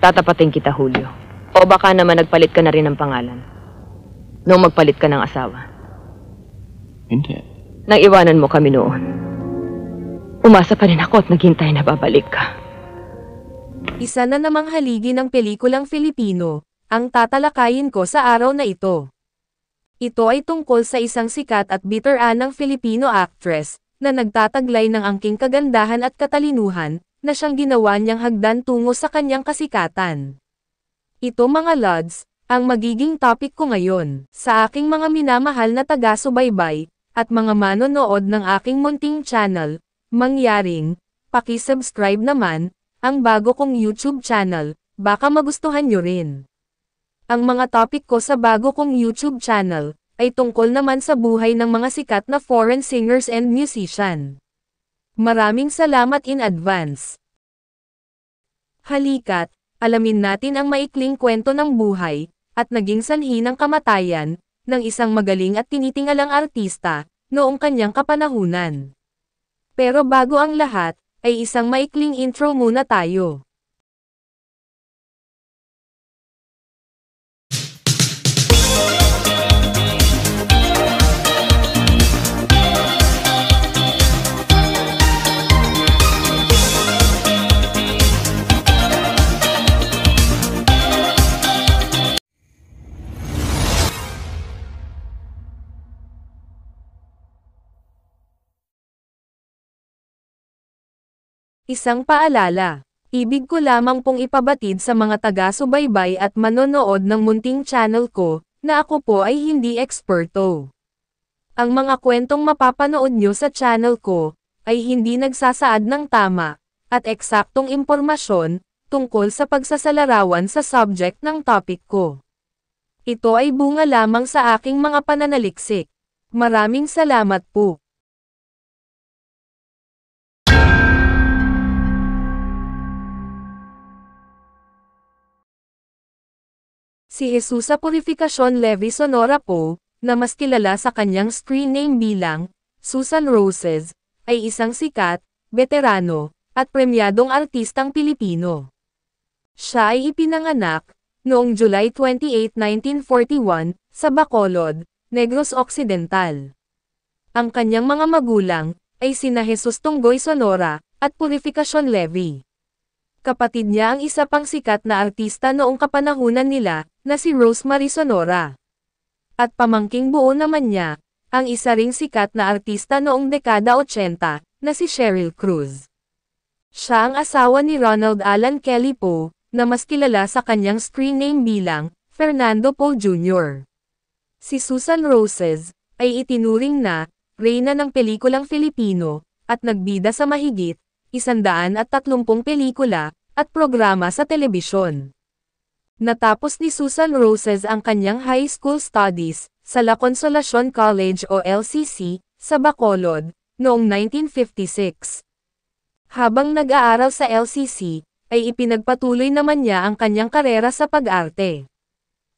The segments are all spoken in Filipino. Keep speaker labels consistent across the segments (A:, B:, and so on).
A: Tatapatin kita, Julio. O baka naman nagpalit ka na rin ng pangalan. Nung magpalit ka ng asawa.
B: Hindi.
A: Nang iwanan mo kami noon. Umasa pa rin ako at naghintay na babalik ka.
C: Isa na namang haligi ng pelikulang Filipino, ang tatalakayin ko sa araw na ito. Ito ay tungkol sa isang sikat at biteranang Filipino actress, na nagtataglay ng angking kagandahan at katalinuhan, na siyang ginawa niyang hagdan tungo sa kanyang kasikatan. Ito mga lods, ang magiging topic ko ngayon, sa aking mga minamahal na taga-subaybay, at mga manonood ng aking munting channel, mangyaring, paki-subscribe naman, ang bago kong YouTube channel, baka magustuhan nyo rin. Ang mga topic ko sa bago kong YouTube channel, ay tungkol naman sa buhay ng mga sikat na foreign singers and musician. Maraming salamat in advance. Halika't, alamin natin ang maikling kwento ng buhay, at naging sanhi ng kamatayan, ng isang magaling at tinitingalang artista, noong kanyang kapanahunan. Pero bago ang lahat, ay isang maikling intro muna tayo. Isang paalala. Ibig ko lamang pong ipabatid sa mga taga-subaybay at manonood ng munting channel ko, na ako po ay hindi eksperto. Ang mga kwentong mapapanood nyo sa channel ko, ay hindi nagsasaad ng tama, at eksaktong impormasyon, tungkol sa pagsasalarawan sa subject ng topic ko. Ito ay bunga lamang sa aking mga pananaliksik. Maraming salamat po. Si Jesusa Purificacion Levi Sonora po, na mas kilala sa kanyang screen name bilang Susan Roses, ay isang sikat, veterano, at premyadong artistang Pilipino. Siya ay ipinanganak noong July 28, 1941, sa Bacolod, Negros Occidental. Ang kanyang mga magulang ay sina Jesus Tunggoy Sonora at Purificacion Levi. Kapatid niya ang isa pang sikat na artista noong kapanahunan nila, na si Rosemary Sonora. At pamangking buo naman niya, ang isa ring sikat na artista noong dekada 80, na si Cheryl Cruz. Siya ang asawa ni Ronald Alan Kelly Poe, na mas kilala sa kanyang screen name bilang Fernando Poe Jr. Si Susan Roses, ay itinuring na reyna ng pelikulang Filipino, at nagbida sa mahigit 130 pelikula, at programa sa telebisyon. Natapos ni Susan Roses ang kanyang high school studies, sa La Consolacion College o LCC, sa Bacolod, noong 1956. Habang nag-aaral sa LCC, ay ipinagpatuloy naman niya ang kanyang karera sa pag-arte.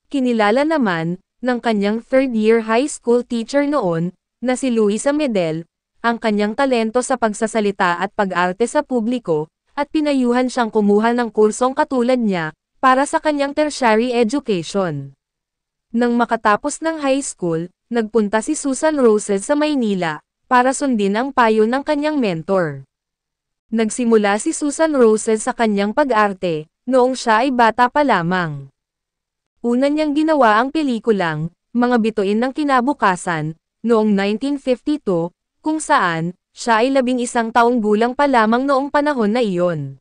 C: Kinilala naman, ng kanyang third-year high school teacher noon, na si Luisa Medel, ang kanyang talento sa pagsasalita at pag-arte sa publiko, at pinayuhan siyang kumuha ng kursong katulad niya, para sa kanyang tertiary education. Nang makatapos ng high school, nagpunta si Susan Roses sa Maynila, para sundin ang payo ng kanyang mentor. Nagsimula si Susan Roses sa kanyang pag-arte, noong siya ay bata pa lamang. Una niyang ginawa ang pelikulang, Mga Bituin ng Kinabukasan, noong 1952, kung saan, siya ay 11 taong gulang pa lamang noong panahon na iyon.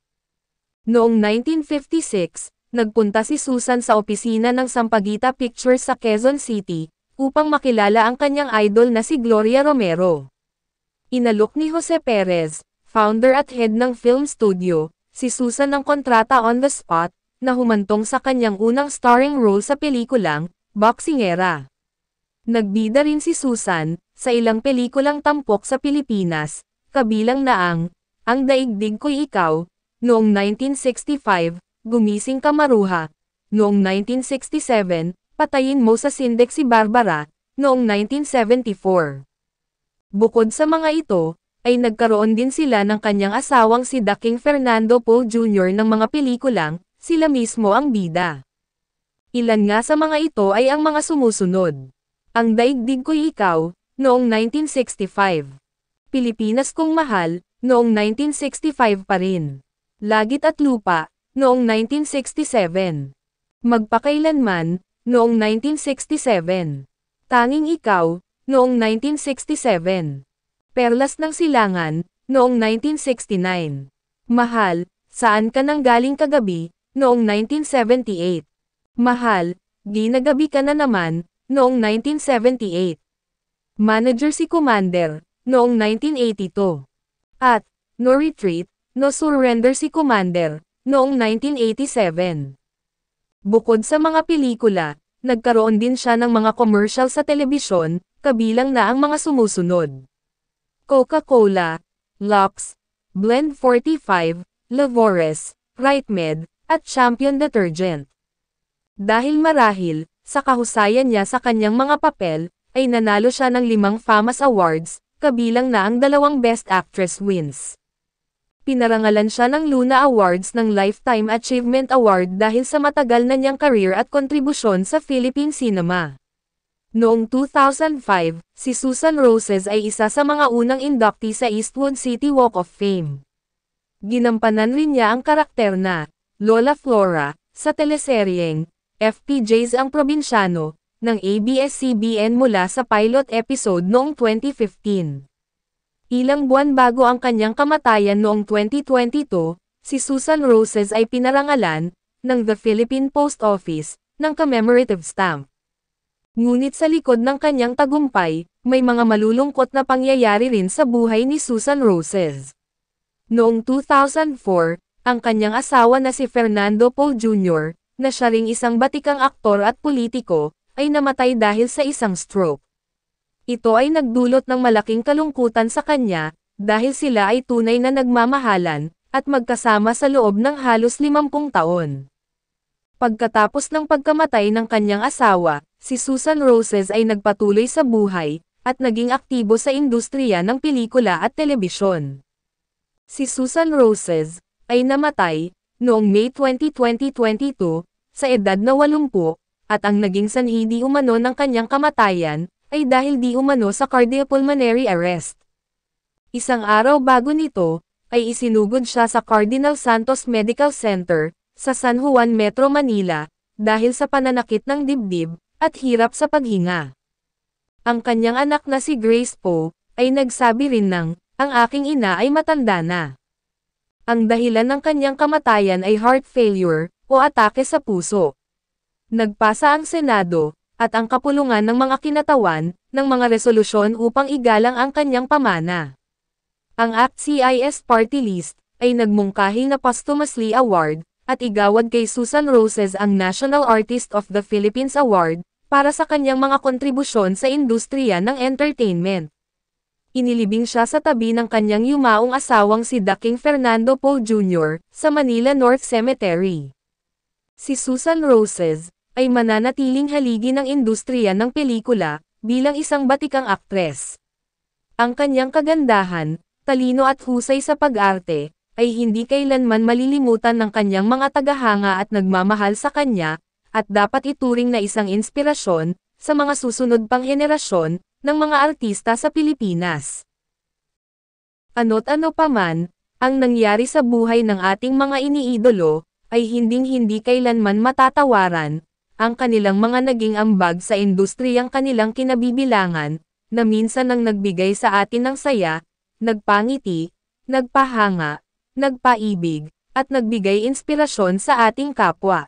C: Noong 1956, nagpunta si Susan sa opisina ng Sampaguita Pictures sa Quezon City, upang makilala ang kanyang idol na si Gloria Romero. Inalok ni Jose Perez, founder at head ng film studio, si Susan ng kontrata on the spot, na humantong sa kanyang unang starring role sa pelikulang, Boxingera. Nagbida rin si Susan, sa ilang pelikulang tampok sa Pilipinas, kabilang na ang Daigdig Ko'y Ikaw, noong 1965, Gumising Ka Maruha, noong 1967, Patayin Mo sa Sindex si Barbara, noong 1974. Bukod sa mga ito, ay nagkaroon din sila ng kanyang asawang si Daking Fernando Poe Jr. ng mga pelikulang, sila mismo ang bida. Ilan nga sa mga ito ay ang mga sumusunod. Ang Daigdig Ko'y Ikaw, noong 1965. Pilipinas Kong Mahal, noong 1965 pa rin. Langit at Lupa, noong 1967. Magpakailanman, noong 1967. Tanging Ikaw, noong 1967. Perlas ng Silangan, noong 1969. Mahal, Saan Ka Nang Galing Kagabi, noong 1978. Mahal, Ginagabi Ka Na Naman, noong 1978. Manager si Commander, noong 1982. At, No Retreat, No Surrender si Commander, noong 1987. Bukod sa mga pelikula, nagkaroon din siya ng mga commercial sa telebisyon, kabilang na ang mga sumusunod. Coca-Cola, Lux, Blend 45, Lavores, RightMed, at Champion Detergent. Dahil marahil, sa kahusayan niya sa kanyang mga papel, ay nanalo siya ng 5 FAMAS Awards, kabilang na ang 2 Best Actress wins. Pinarangalan siya ng Luna Awards ng Lifetime Achievement Award dahil sa matagal na niyang career at kontribusyon sa Philippine cinema. Noong 2005, si Susan Roses ay isa sa mga unang inductee sa Eastwood City Walk of Fame. Ginampanan rin niya ang karakter na Lola Flora sa teleseryeng FPJs Ang Probinsyano ng ABS-CBN mula sa pilot episode noong 2015. Ilang buwan bago ang kanyang kamatayan noong 2022, si Susan Roses ay pinarangalan ng The Philippine Post Office ng commemorative stamp. Ngunit sa likod ng kanyang tagumpay, may mga malulungkot na pangyayari rin sa buhay ni Susan Roses. Noong 2004, ang kanyang asawa na si Fernando Poe Jr., na siya ring isang batikang aktor at politiko, ay namatay dahil sa isang stroke. Ito ay nagdulot ng malaking kalungkutan sa kanya, dahil sila ay tunay na nagmamahalan, at magkasama sa loob ng halos 50 taon. Pagkatapos ng pagkamatay ng kanyang asawa, si Susan Roses ay nagpatuloy sa buhay, at naging aktibo sa industriya ng pelikula at telebisyon. Si Susan Roses ay namatay noong May 20, 2022, sa edad na 80, at ang naging sanhi di umano ng kanyang kamatayan, ay dahil di umano sa cardiopulmonary arrest. Isang araw bago nito, ay isinugod siya sa Cardinal Santos Medical Center, sa San Juan, Metro Manila, dahil sa pananakit ng dibdib, at hirap sa paghinga. Ang kanyang anak na si Grace Poe, ay nagsabi rin ng, ang aking ina ay matanda na. Ang dahilan ng kanyang kamatayan ay heart failure, o atake sa puso. Nagpasa ang Senado, at ang kapulungan ng mga kinatawan, ng mga resolusyon upang igalang ang kanyang pamana. Ang ACT-CIS Party List, ay nagmungkahi na posthumously award, at igawad kay Susan Roses ang National Artist of the Philippines Award, para sa kanyang mga kontribusyon sa industriya ng entertainment. Inilibing siya sa tabi ng kanyang yumaong asawang si Daking Fernando Poe Jr., sa Manila North Cemetery. Si Susan Roses, ay mananatiling haligi ng industriya ng pelikula, bilang isang batikang aktres. Ang kanyang kagandahan, talino at husay sa pag-arte, ay hindi kailanman malilimutan ng kanyang mga tagahanga at nagmamahal sa kanya, at dapat ituring na isang inspirasyon, sa mga susunod pang henerasyon, ng mga artista sa Pilipinas. Ano't ano paman, ang nangyari sa buhay ng ating mga iniidolo, ay hinding-hindi kailanman matatawaran, ang kanilang mga naging ambag sa industriyang kanilang kinabibilangan, na minsan ang nagbigay sa atin ng saya, nagpangiti, nagpahanga, nagpaibig, at nagbigay inspirasyon sa ating kapwa.